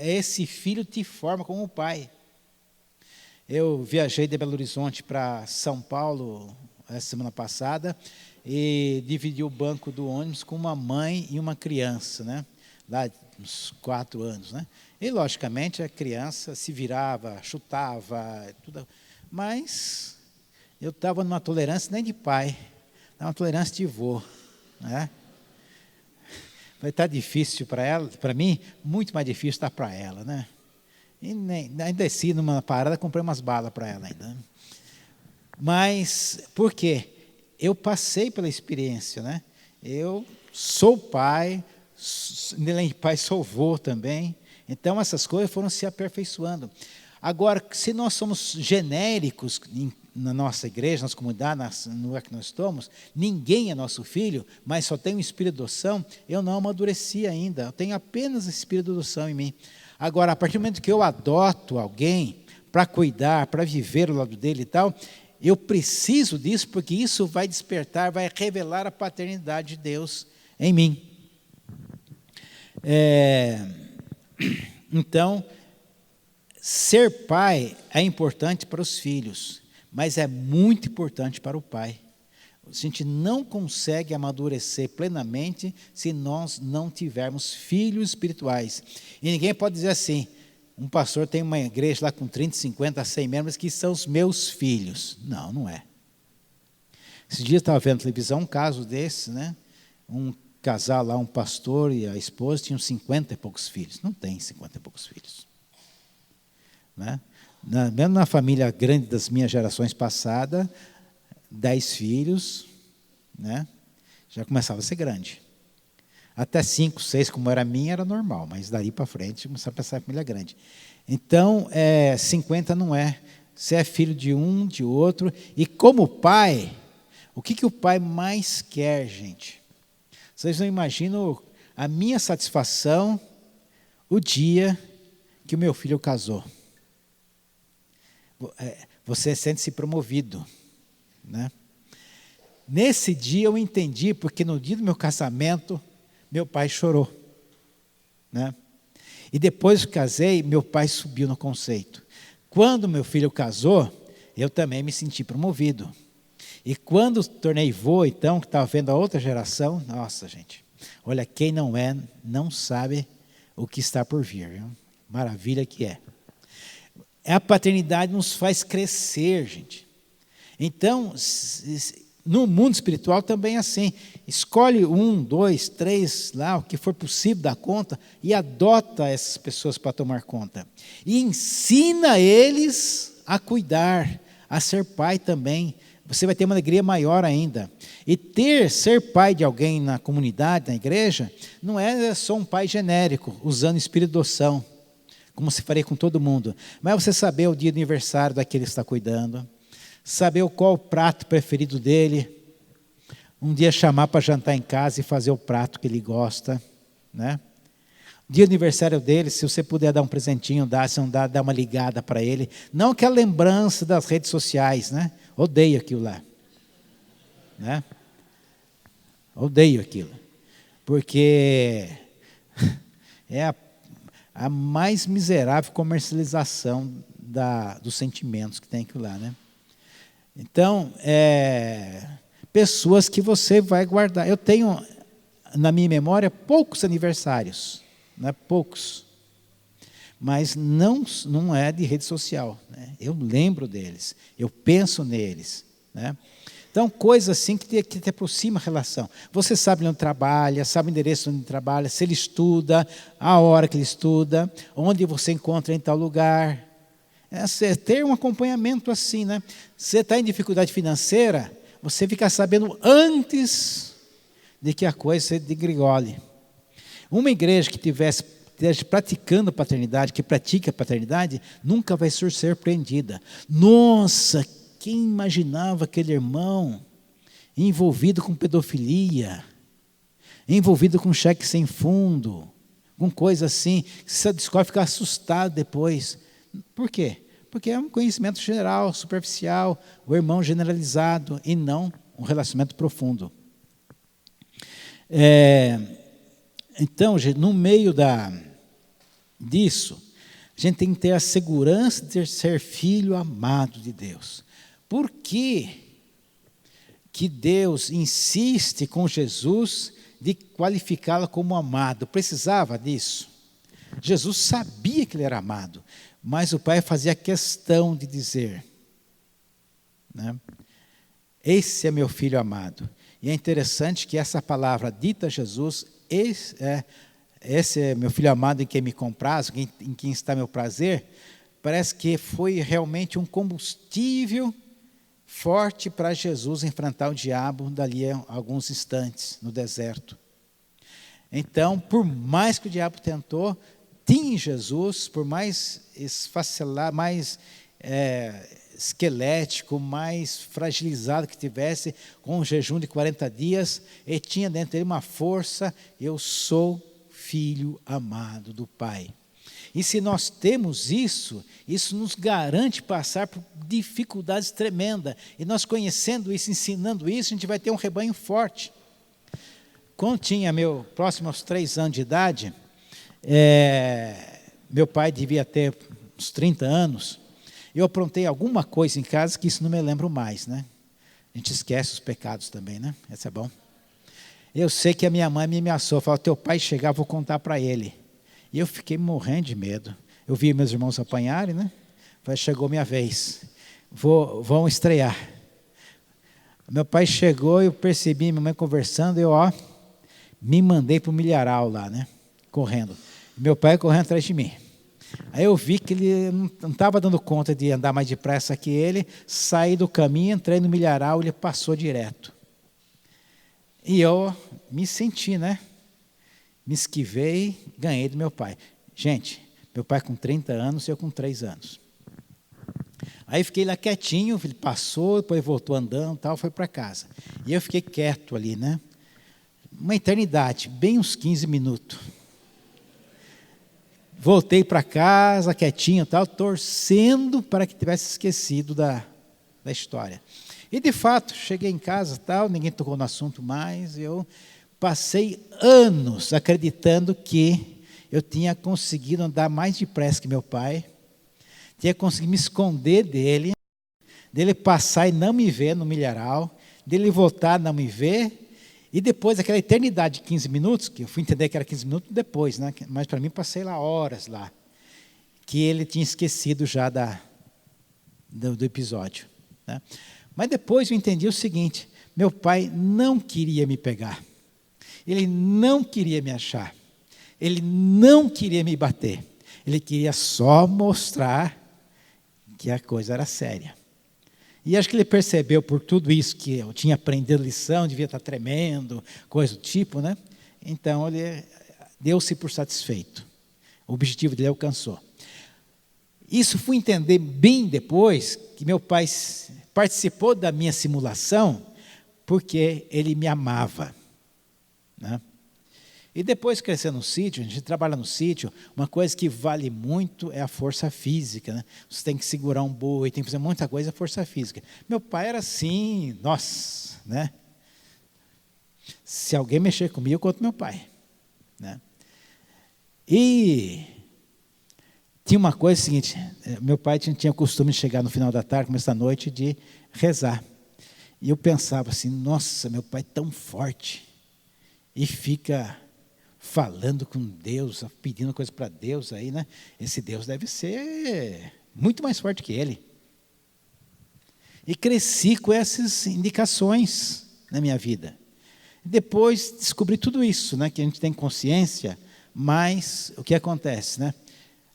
esse filho te forma como pai. Eu viajei de Belo Horizonte para São Paulo a semana passada e dividi o banco do ônibus com uma mãe e uma criança, né? Lá uns 4 anos, né? E logicamente a criança se virava, chutava, tudo, mas eu estava numa tolerância nem de pai, estava uma tolerância de vô, né? Vai estar difícil para ela, para mim, muito mais difícil está para ela, né? E ainda desci numa parada, comprei umas balas para ela ainda. Mas, por quê? Eu passei pela experiência, né? Eu sou pai, além de pai, sou vô também. Então, essas coisas foram se aperfeiçoando. Agora, se nós somos genéricos na nossa igreja, nossa comunidade, no lugar que nós estamos, ninguém é nosso filho, mas só tem um espírito de adoção, eu não amadureci ainda. Eu tenho apenas esse espírito de adoção em mim. Agora, a partir do momento que eu adoto alguém para cuidar, para viver ao lado dele e tal, eu preciso disso, porque isso vai despertar, vai revelar a paternidade de Deus em mim. Então, Ser pai é importante para os filhos, mas é muito importante para o pai. A gente não consegue amadurecer plenamente se nós não tivermos filhos espirituais. E ninguém pode dizer assim, um pastor tem uma igreja lá com 30, 50, 100 membros que são os meus filhos. Não, não é. Esses dias eu estava vendo na televisão um caso desse, né? Um casal lá, um pastor e a esposa tinham 50 e poucos filhos. Não tem 50 e poucos filhos. Né? Mesmo na família grande das minhas gerações passadas, 10 filhos, né? Já começava a ser grande. Até 5, 6, como era a minha, era normal, mas dali para frente começava a pensar em família grande. Então, 50 não é. Você é filho de um, de outro. E como pai, o que o pai mais quer, gente? Vocês não imaginam a minha satisfação o dia que o meu filho casou. Você sente-se promovido, né? Nesse dia eu entendi, porque no dia do meu casamento, meu pai chorou, né? E depois que casei, meu pai subiu no conceito. Quando meu filho casou, eu também me senti promovido. E quando tornei vô, então, que estava vendo a outra geração, nossa, gente, olha, quem não é, não sabe o que está por vir, viu? Maravilha que é. A paternidade nos faz crescer, gente. Então, no mundo espiritual também é assim. Escolhe 1, 2, 3, lá, o que for possível dar conta, e adota essas pessoas para tomar conta. E ensina eles a cuidar, a ser pai também. Você vai ter uma alegria maior ainda. E ser pai de alguém na comunidade, na igreja, não é só um pai genérico, usando espírito de adoção, como se faria com todo mundo. Mas você saber o dia do aniversário daquele que está cuidando, saber qual o prato preferido dele, um dia chamar para jantar em casa e fazer o prato que ele gosta, né? Dia do aniversário dele, se você puder dar um presentinho, se não dá uma ligada para ele. Não aquela lembrança das redes sociais, né? Odeio aquilo lá, né? Odeio aquilo, porque é a mais miserável comercialização dos sentimentos que tem aquilo lá, né? Então, pessoas que você vai guardar. Eu tenho, na minha memória, poucos aniversários, né? Poucos, mas não é de rede social, né? Eu lembro deles, eu penso neles, né? Então, coisas assim que te aproxima a relação. Você sabe onde trabalha, sabe o endereço onde trabalha, se ele estuda, a hora que ele estuda, onde você encontra em tal lugar. Ter um acompanhamento assim, né? Você está em dificuldade financeira, você fica sabendo antes de que a coisa se degrigole. Uma igreja que esteja praticando paternidade, que pratica paternidade, nunca vai ser surpreendida. Nossa, quem imaginava aquele irmão envolvido com pedofilia, envolvido com cheque sem fundo, com coisa assim, que você descobre, fica assustado depois. Por quê? Porque é um conhecimento geral, superficial, o irmão generalizado, e não um relacionamento profundo. Então, no meio disso, a gente tem que ter a segurança de ser filho amado de Deus. Por que Deus insiste com Jesus de qualificá-lo como amado? Precisava disso? Jesus sabia que ele era amado, mas o Pai fazia questão de dizer, né? Esse é meu filho amado. E é interessante que essa palavra dita a Jesus, esse é meu filho amado em quem me compraz, em quem está meu prazer, parece que foi realmente um combustível forte para Jesus enfrentar o diabo dali a alguns instantes no deserto. Então, por mais que o diabo tentou, tinha em Jesus, por mais esfacelar, mais esquelético, mais fragilizado que tivesse, com um jejum de 40 dias, ele tinha dentro dele uma força: eu sou filho amado do Pai. E se nós temos isso nos garante passar por dificuldades tremendas. E nós conhecendo isso, ensinando isso, a gente vai ter um rebanho forte. Quando tinha próximo aos 3 anos de idade, meu pai devia ter uns 30 anos, eu aprontei alguma coisa em casa que isso não me lembro mais, né? A gente esquece os pecados também, né? Esse é bom. Eu sei que a minha mãe me ameaçou, falou, teu pai chegar, vou contar para ele. E eu fiquei morrendo de medo. Eu vi meus irmãos apanharem, né? Falei, chegou minha vez, vão estrear. Meu pai chegou, eu percebi minha mãe conversando, eu me mandei para o milharal lá, né? Correndo. Meu pai correndo atrás de mim. Aí eu vi que ele não estava dando conta de andar mais depressa que ele, saí do caminho, entrei no milharal, ele passou direto. E eu me senti, né? Me esquivei, ganhei do meu pai. Gente, meu pai com 30 anos, eu com 3 anos. Aí fiquei lá quietinho, ele passou, depois voltou andando, tal, foi para casa. E eu fiquei quieto ali, né? Uma eternidade, bem uns 15 minutos. Voltei para casa, quietinho, tal, torcendo para que tivesse esquecido da história. E, de fato, cheguei em casa, tal, ninguém tocou no assunto mais, eu passei anos acreditando que eu tinha conseguido andar mais depressa que meu pai, tinha conseguido me esconder dele passar e não me ver no milharal, dele voltar e não me ver, e depois aquela eternidade de 15 minutos, que eu fui entender que era 15 minutos depois, né? Mas para mim passei lá horas lá, que ele tinha esquecido já do episódio, né? Mas depois eu entendi o seguinte, meu pai não queria me pegar, ele não queria me achar, ele não queria me bater, ele queria só mostrar que a coisa era séria. E acho que ele percebeu por tudo isso que eu tinha aprendido lição, devia estar tremendo, coisa do tipo, né? Então ele deu-se por satisfeito. O objetivo dele alcançou. Isso fui entender bem depois que meu pai participou da minha simulação porque ele me amava, né? E depois crescendo no sítio, a gente trabalha no sítio, uma coisa que vale muito é a força física, né? Você tem que segurar um boi, tem que fazer muita coisa, força física. Meu pai era assim, nossa, né? Se alguém mexer comigo, eu conto meu pai, né? E tinha uma coisa seguinte, meu pai tinha o costume de chegar no final da tarde, começo da noite, de rezar. E eu pensava assim, nossa, meu pai é tão forte e fica falando com Deus, pedindo coisa para Deus aí, né? Esse Deus deve ser muito mais forte que ele. E cresci com essas indicações na minha vida. Depois descobri tudo isso, né? Que a gente tem consciência, mas o que acontece, né?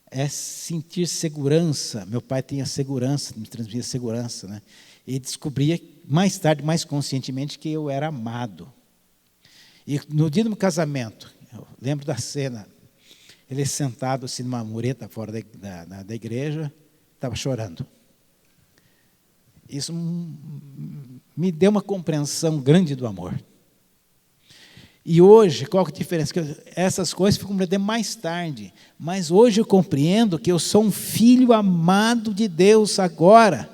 É sentir segurança. Meu pai tinha segurança, me transmitia segurança, né? E descobria mais tarde, mais conscientemente, que eu era amado. E no dia do meu casamento, eu lembro da cena, ele sentado assim numa mureta fora da igreja, estava chorando. Isso me deu uma compreensão grande do amor. E hoje, qual que é a diferença? Que essas coisas ficam compreendendo mais tarde, mas hoje eu compreendo que eu sou um filho amado de Deus agora.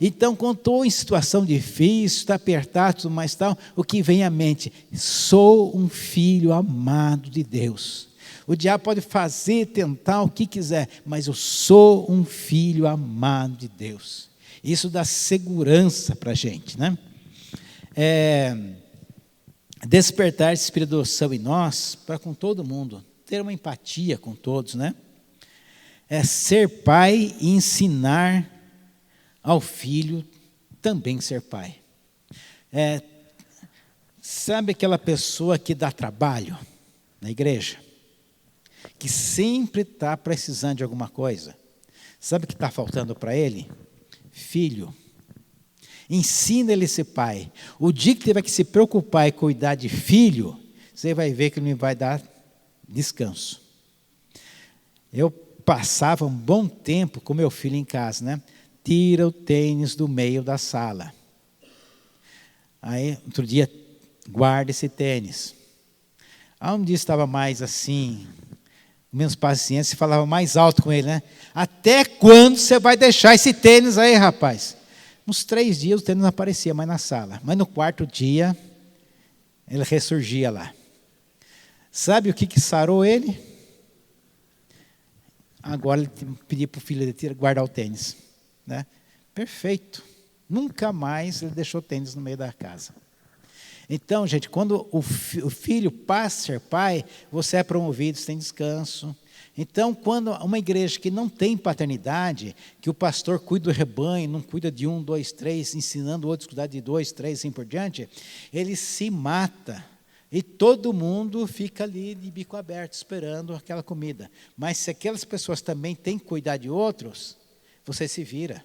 Então, quando estou em situação difícil, está apertado, tudo mais tal, o que vem à mente? Sou um filho amado de Deus. O diabo pode fazer, tentar o que quiser, mas eu sou um filho amado de Deus. Isso dá segurança para a gente, né? Despertar esse espírito de adoção em nós, para com todo mundo, ter uma empatia com todos, né? É ser pai e ensinar ao filho também ser pai. Sabe aquela pessoa que dá trabalho na igreja? Que sempre está precisando de alguma coisa. Sabe o que está faltando para ele? Filho. Ensina ele a ser pai. O dia que tiver que se preocupar e cuidar de filho, você vai ver que ele não vai dar descanso. Eu passava um bom tempo com meu filho em casa, né? Tira o tênis do meio da sala. Aí, outro dia, guarda esse tênis. Aí um dia estava mais assim, menos paciência, falava mais alto com ele, né? Até quando você vai deixar esse tênis aí, rapaz? Uns 3 dias o tênis não aparecia mais na sala. Mas no 4º dia, ele ressurgia lá. Sabe o que sarou ele? Agora ele pedia para o filho dele guardar o tênis. Né? Perfeito. Nunca mais ele deixou o tênis no meio da casa. Então, gente, quando o filho passa a ser pai, você é promovido, você tem descanso. Então, quando uma igreja que não tem paternidade, que o pastor cuida do rebanho, não cuida de 1, 2, 3, ensinando outros a cuidar de 2, 3, assim por diante, ele se mata. E todo mundo fica ali de bico aberto, esperando aquela comida. Mas se aquelas pessoas também têm que cuidar de outros, você se vira.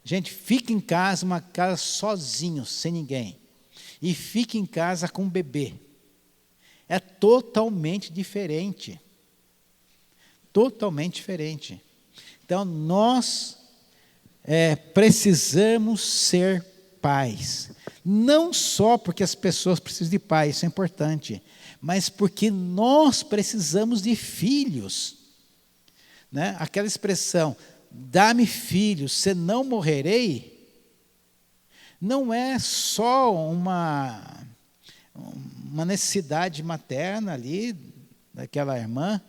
Gente, fica em casa, uma casa sozinho, sem ninguém. E fique em casa com um bebê. É totalmente diferente. Totalmente diferente. Então, nós precisamos ser pais. Não só porque as pessoas precisam de pais, isso é importante, mas porque nós precisamos de filhos. Né? Aquela expressão, dá-me filhos, senão morrerei, não é só uma necessidade materna ali, daquela irmã,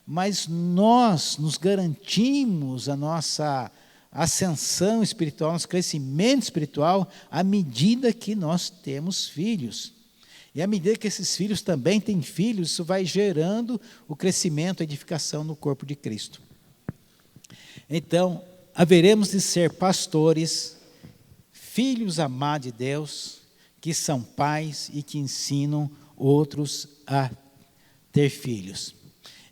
mas nós nos garantimos a nossa ascensão espiritual, nosso crescimento espiritual, à medida que nós temos filhos. E à medida que esses filhos também têm filhos, isso vai gerando o crescimento, a edificação no corpo de Cristo. Então, haveremos de ser pastores, filhos amados de Deus, que são pais e que ensinam outros a ter filhos.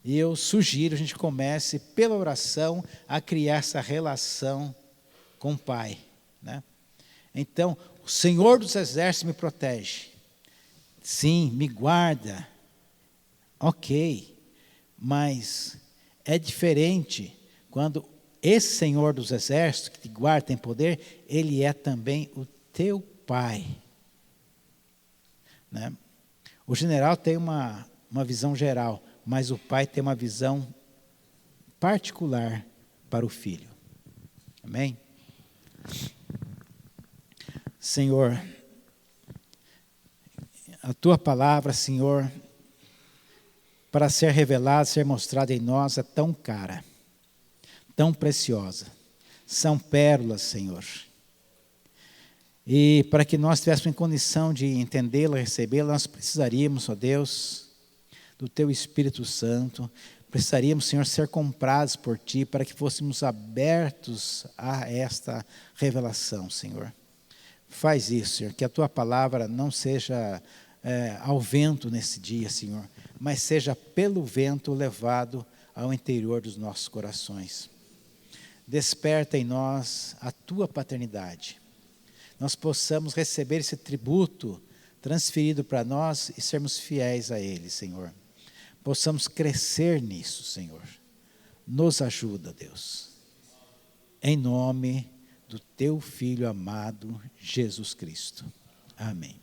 E eu sugiro que a gente comece, pela oração, a criar essa relação com o Pai. Né? Então, o Senhor dos Exércitos me protege. Sim, me guarda. Ok, mas é diferente quando esse Senhor dos Exércitos, que te guarda, tem poder, Ele é também o teu Pai. Né? O general tem uma visão geral, mas o pai tem uma visão particular para o filho. Amém? Senhor, a Tua palavra, Senhor, para ser revelada, ser mostrada em nós, é tão cara, tão preciosa. São pérolas, Senhor. E para que nós tivéssemos condição de entendê-la, recebê-la, nós precisaríamos, ó Deus, do Teu Espírito Santo, precisaríamos, Senhor, ser comprados por Ti, para que fôssemos abertos a esta revelação, Senhor. Faz isso, Senhor, que a Tua palavra não seja ao vento nesse dia, Senhor, mas seja pelo vento levado ao interior dos nossos corações. Desperta em nós a Tua paternidade. Nós possamos receber esse tributo transferido para nós e sermos fiéis a Ele, Senhor. Possamos crescer nisso, Senhor. Nos ajuda, Deus. Em nome do Teu Filho amado, Jesus Cristo. Amém.